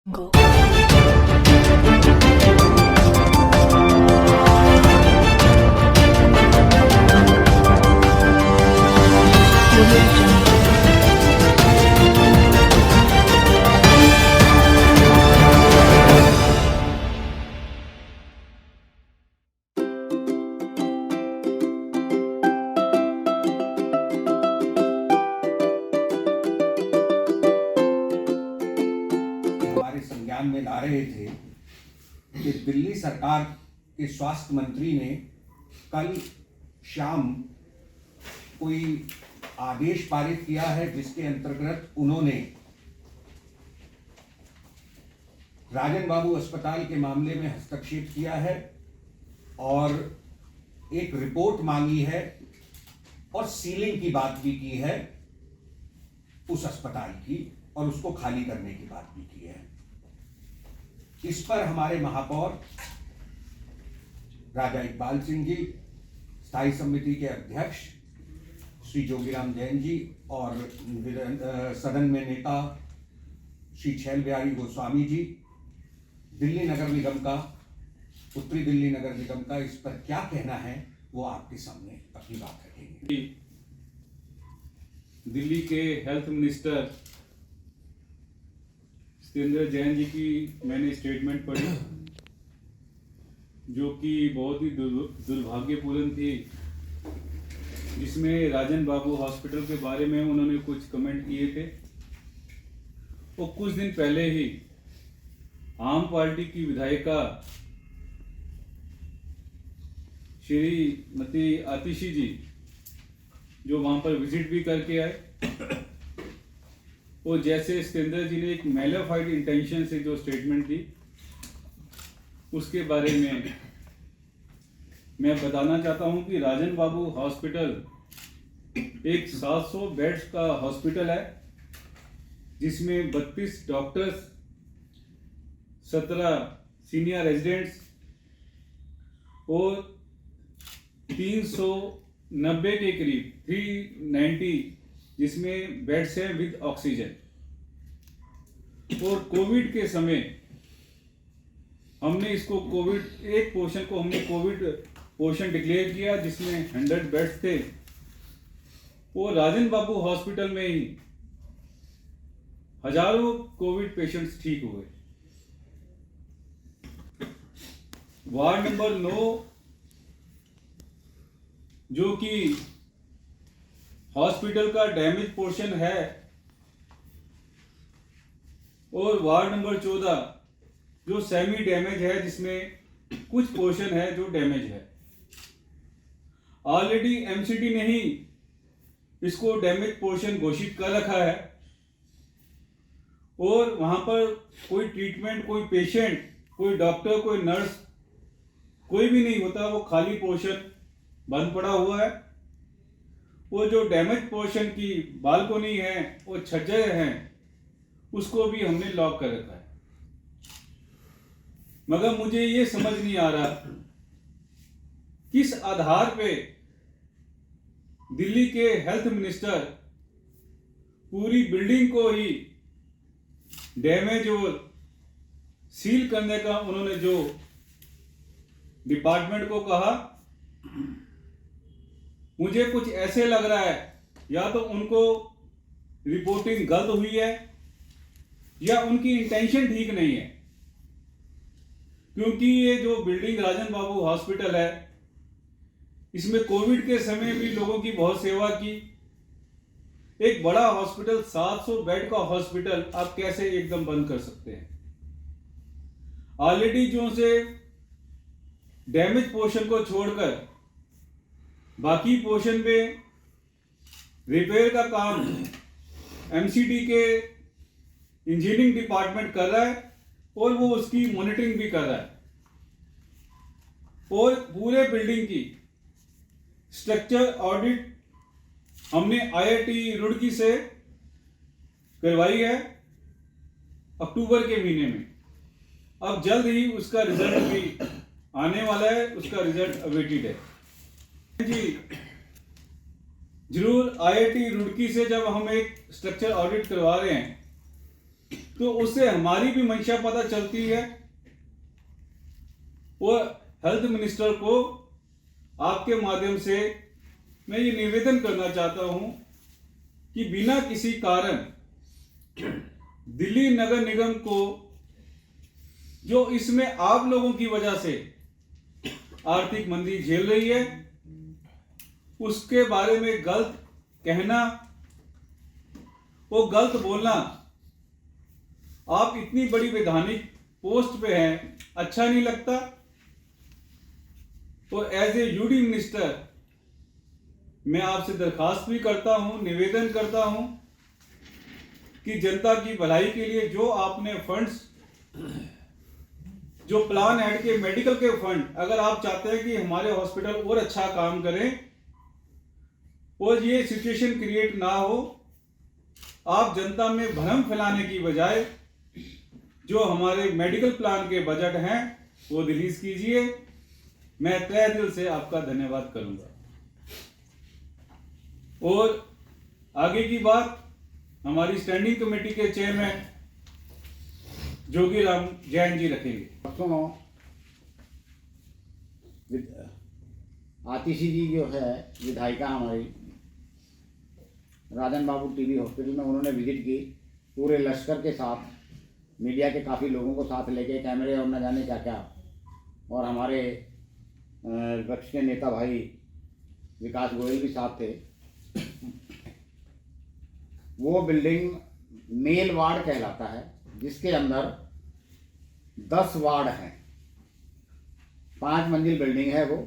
Go. हमारे संज्ञान में ला रहे थे कि दिल्ली सरकार के स्वास्थ्य मंत्री ने कल शाम कोई आदेश पारित किया है जिसके अंतर्गत उन्होंने राजन बाबू अस्पताल के मामले में हस्तक्षेप किया है और एक रिपोर्ट मांगी है और सीलिंग की बात भी की है उस अस्पताल की और उसको खाली करने की बात भी की है। इस पर हमारे महापौर राजा इकबाल सिंह जी, स्थायी समिति के अध्यक्ष श्री जोगीराम जैन जी और सदन में नेता श्री छैल बिहारी गोस्वामी जी, दिल्ली नगर निगम का, उत्तरी दिल्ली नगर निगम का इस पर क्या कहना है वो आपके सामने अपनी बात रखेंगे। दिल्ली के हेल्थ मिनिस्टर सत्येंद्र जैन जी की मैंने स्टेटमेंट पढ़ी जो कि बहुत ही दुर्भाग्यपूर्ण थी, जिसमें राजन बाबू हॉस्पिटल के बारे में उन्होंने कुछ कमेंट किए थे। वो कुछ दिन पहले ही आम पार्टी की विधायिका श्रीमती आतिशी जी जो वहां पर विजिट भी करके आए, वो जैसे सत्येंद्र जी ने एक मैलिफाइड इंटेंशन से जो स्टेटमेंट दी उसके बारे में मैं बताना चाहता हूं कि राजन बाबू हॉस्पिटल एक 700 बेड्स का हॉस्पिटल है जिसमें 32 डॉक्टर्स, 17 सीनियर रेजिडेंट्स और 390 के करीब 390 जिसमें बेड्स हैं विद ऑक्सीजन। और कोविड के समय हमने इसको कोविड एक पोर्शन को हमने कोविड पोर्शन डिक्लेयर किया जिसमें 100 बेड्स थे। वो राजन बाबू हॉस्पिटल में ही हजारों कोविड पेशेंट्स ठीक हुए। वार्ड नंबर 9 जो कि हॉस्पिटल का डैमेज पोर्शन है और वार्ड नंबर 14 जो सेमी डैमेज है जिसमें कुछ पोर्शन है जो डैमेज है। ऑलरेडी एमसीडी ने ही इसको डैमेज पोर्शन घोषित कर रखा है और वहां पर कोई ट्रीटमेंट, कोई पेशेंट, कोई डॉक्टर, कोई नर्स कोई भी नहीं होता, वो खाली पोर्शन बंद पड़ा हुआ है। वो जो डैमेज पोर्शन की बालकोनी है, वो छज्जे हैं, उसको भी हमने लॉक कर रखा है। मगर मुझे ये समझ नहीं आ रहा किस आधार पे दिल्ली के हेल्थ मिनिस्टर पूरी बिल्डिंग को ही डैमेज और सील करने का उन्होंने जो डिपार्टमेंट को कहा, मुझे कुछ ऐसे लग रहा है या तो उनको रिपोर्टिंग गलत हुई है या उनकी इंटेंशन ठीक नहीं है, क्योंकि ये जो बिल्डिंग राजन बाबू हॉस्पिटल है इसमें कोविड के समय भी लोगों की बहुत सेवा की। एक बड़ा हॉस्पिटल, 700 बेड का हॉस्पिटल आप कैसे एकदम बंद कर सकते हैं? ऑलरेडी जो से डैमेज पोर्शन को छोड़कर बाकी पोर्शन में रिपेयर का काम एमसीडी के इंजीनियरिंग डिपार्टमेंट कर रहा है और वो उसकी मॉनिटरिंग भी कर रहा है। और पूरे बिल्डिंग की स्ट्रक्चर ऑडिट हमने आईआईटी रुड़की से करवाई है अक्टूबर के महीने में। अब जल्द ही उसका रिजल्ट भी आने वाला है, उसका रिजल्ट अवेटेड है जी। जरूर आईआईटी रुड़की से जब हम एक स्ट्रक्चर ऑडिट करवा रहे हैं तो उससे हमारी भी मंशा पता चलती है। और हेल्थ मिनिस्टर को आपके माध्यम से मैं ये निवेदन करना चाहता हूं कि बिना किसी कारण दिल्ली नगर निगम को, जो इसमें आप लोगों की वजह से आर्थिक मंदी झेल रही है, उसके बारे में गलत कहना, वो गलत बोलना, आप इतनी बड़ी वैधानिक पोस्ट पे हैं, अच्छा नहीं लगता। और एज ए यूडी मिनिस्टर मैं आपसे दरखास्त भी करता हूं, निवेदन करता हूं कि जनता की भलाई के लिए जो आपने फंड्स, जो प्लान ऐड के मेडिकल के फंड, अगर आप चाहते हैं कि हमारे हॉस्पिटल और अच्छा काम करें और ये सिचुएशन क्रिएट ना हो, आप जनता में भ्रम फैलाने की बजाय जो हमारे मेडिकल प्लान के बजट हैं वो रिलीज कीजिए। मैं तहे दिल से आपका धन्यवाद करूंगा। और आगे की बात हमारी स्टैंडिंग कमेटी के चेयरमैन जोगीराम जैन जी रखेंगे। आतिशी जी जो है विधायिका हमारी, राजन बाबू टीबी हॉस्पिटल में उन्होंने विजिट की पूरे लश्कर के साथ, मीडिया के काफ़ी लोगों को साथ लेके, कैमरे और न जाने क्या क्या, और हमारे विपक्ष के नेता भाई विकास गोयल भी साथ थे। वो बिल्डिंग मेल वार्ड कहलाता है, जिसके अंदर 10 वार्ड हैं, 5 मंजिल बिल्डिंग है वो।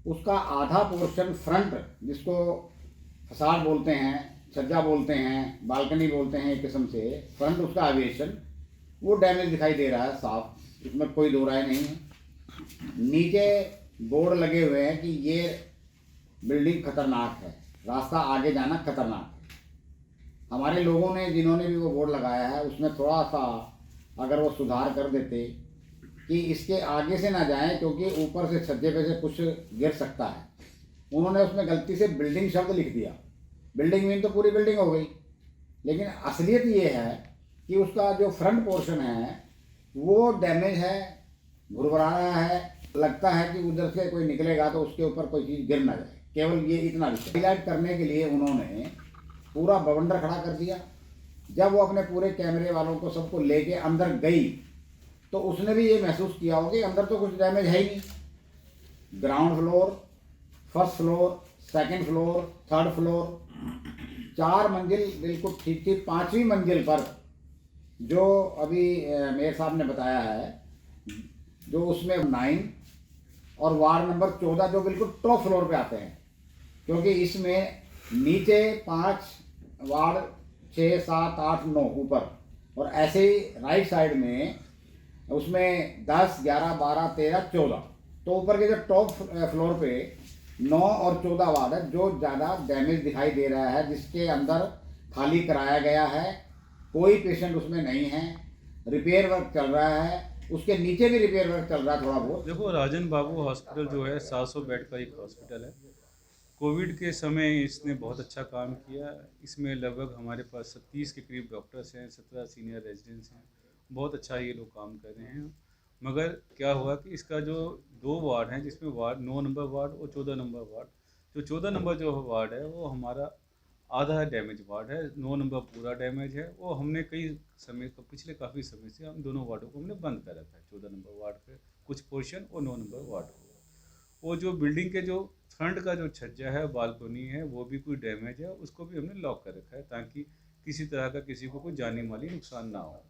उसका आधा पोर्शन फ्रंट, जिसको फसाड बोलते हैं, छज्जा बोलते हैं, बालकनी बोलते हैं, एक किस्म से फ्रंट उसका एविएशन, वो डैमेज दिखाई दे रहा है साफ, इसमें कोई दो राय नहीं है। नीचे बोर्ड लगे हुए हैं कि ये बिल्डिंग खतरनाक है, रास्ता आगे जाना खतरनाक है। हमारे लोगों ने, जिन्होंने भी वो बोर्ड लगाया है, उसमें थोड़ा सा अगर वो सुधार कर देते कि इसके आगे से ना जाएं, क्योंकि ऊपर से छज्जे पे से कुछ गिर सकता है। उन्होंने उसमें गलती से बिल्डिंग शब्द लिख दिया, बिल्डिंग मीन तो पूरी बिल्डिंग हो गई, लेकिन असलियत ये है कि उसका जो फ्रंट पोर्शन है वो डैमेज है, भुरभुरा रहा है, लगता है कि उधर से कोई निकलेगा तो उसके ऊपर कोई चीज़ गिर ना जाए। केवल ये इतना विषय हाईलाइट करने के लिए उन्होंने पूरा बवंडर खड़ा कर दिया। जब वो अपने पूरे कैमरे वालों को सबको लेके अंदर गई तो उसने भी ये महसूस किया होगा कि अंदर तो कुछ डैमेज है ही नहीं। Ground floor, first floor, second floor, third floor, 4 मंजिल बिल्कुल ठीक थी। 5वीं मंजिल पर जो अभी मेयर साहब ने बताया है, जो उसमें 9 और वार्ड नंबर 14 जो बिल्कुल टॉप फ्लोर पे आते हैं, क्योंकि इसमें नीचे 5 वार्ड, 6, 7, 8, 9 ऊपर, और ऐसे ही राइट साइड में उसमें 10, 11, 12, 13, 14, तो ऊपर के जो टॉप फ्लोर पे 9 और 14 वार्ड है जो ज़्यादा डैमेज दिखाई दे रहा है, जिसके अंदर खाली कराया गया है, कोई पेशेंट उसमें नहीं है, रिपेयर वर्क चल रहा है, उसके नीचे भी रिपेयर वर्क चल रहा है थोड़ा बहुत। देखो, राजन बाबू हॉस्पिटल जो है 700 बेड का एक हॉस्पिटल है। कोविड के समय इसने बहुत अच्छा काम किया। इसमें लगभग हमारे पास 30 के करीब डॉक्टर्स हैं, 17 सीनियर रेजिडेंट्स हैं। बहुत अच्छा ये लोग काम कर रहे हैं। मगर क्या हुआ कि इसका जो 2 वार्ड हैं, जिसमें वार्ड 9 नंबर वार्ड और 14 नंबर वार्ड, जो 14 नंबर जो वार्ड है वो हमारा आधा डैमेज वार्ड है, 9 नंबर पूरा डैमेज है। वो हमने कई समय, पिछले काफ़ी समय से हम दोनों वार्डों को हमने बंद कर रखा है, 14 नंबर वार्ड के कुछ पोर्शन और 9 नंबर वार्ड को। वो जो बिल्डिंग के जो फ्रंट का जो छज्जा है, बालकोनी है, वो भी कोई डैमेज है, उसको भी हमने लॉक कर रखा है ताकि किसी तरह का किसी को कोई जानी माली नुकसान ना हो।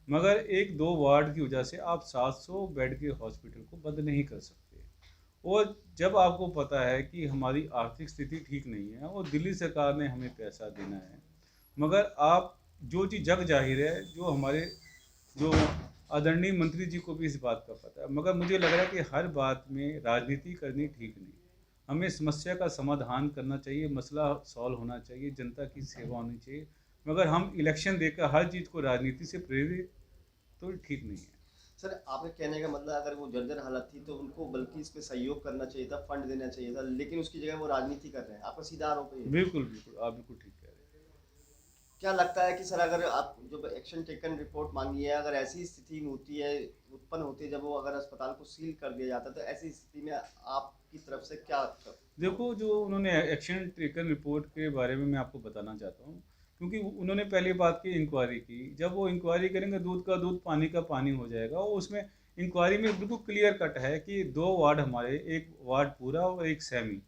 मगर 1-2 वार्ड की वजह से आप 700 बेड के हॉस्पिटल को बंद नहीं कर सकते। और जब आपको पता है कि हमारी आर्थिक स्थिति ठीक नहीं है और दिल्ली सरकार ने हमें पैसा देना है, मगर आप जो चीज़ जग जाहिर है, जो हमारे जो आदरणीय मंत्री जी को भी इस बात का पता है, मगर मुझे लग रहा है कि हर बात में राजनीति करनी ठीक नहीं। हमें समस्या का समाधान करना चाहिए, मसला सॉल्व होना चाहिए, जनता की सेवा होनी चाहिए। मगर हम इलेक्शन देकर हर चीज़ को राजनीति से प्रेरित तो ठीक नहीं है। सर, आपके कहने का मतलब अगर वो जर्जर हालत थी तो उनको बल्कि इस पे सहयोग करना चाहिए था, फंड देना चाहिए था, लेकिन उसकी जगह वो राजनीति कर रहे हैं। आपका सीधा आरोप है। बिल्कुल बिल्कुल, आप बिल्कुल ठीक कह रहे हैं। क्या लगता है कि सर अगर आप जो एक्शन टेकन रिपोर्ट मांगी है, अगर ऐसी स्थिति में होती है, उत्पन्न होती है, जब वो अगर अस्पताल को सील कर दिया जाता है, तो ऐसी स्थिति में आपकी तरफ से क्या देखो, जो उन्होंने एक्शन टेकन रिपोर्ट के बारे में मैं आपको बताना चाहता हूँ, क्योंकि उन्होंने पहली बात की इंक्वायरी की। जब वो इंक्वायरी करेंगे, दूध का दूध पानी का पानी हो जाएगा। और उसमें इंक्वायरी में बिल्कुल क्लियर कट है कि 2 वार्ड हमारे, एक वार्ड पूरा और एक सेमी,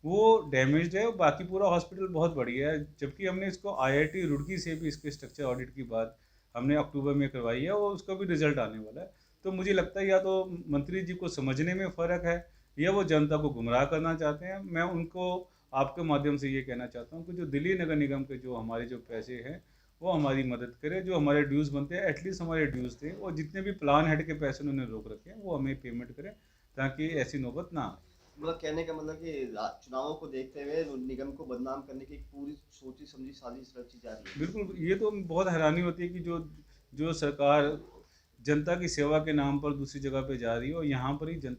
वो डैमेज्ड है और बाकी पूरा हॉस्पिटल बहुत बढ़िया है। जबकि हमने इसको IIT रुड़की से भी इसके स्ट्रक्चर ऑडिट की बात हमने अक्टूबर में करवाई है और उसका भी रिजल्ट आने वाला है। तो मुझे लगता है या तो मंत्री जी को समझने में फ़र्क है या वो जनता को गुमराह करना चाहते हैं। मैं उनको आपके माध्यम से ये कहना चाहता हूँ कि जो दिल्ली नगर निगम के जो हमारे जो पैसे हैं वो हमारी मदद करें। जो हमारे ड्यूज़ बनते हैं, एटलीस्ट हमारे ड्यूज़ थे, और जितने भी प्लान हेड के पैसे उन्होंने रोक रखे हैं वो हमें पेमेंट करें, ताकि ऐसी नौबत ना आए। मतलब कहने का मतलब कि चुनावों को देखते हुए निगम को बदनाम करने की पूरी सोची समझी साजिश रची जा रही है। बिल्कुल, ये तो बहुत हैरानी होती है कि जो जो सरकार जनता की सेवा के नाम पर दूसरी जगह पे जा रही है और यहाँ पर ही जनता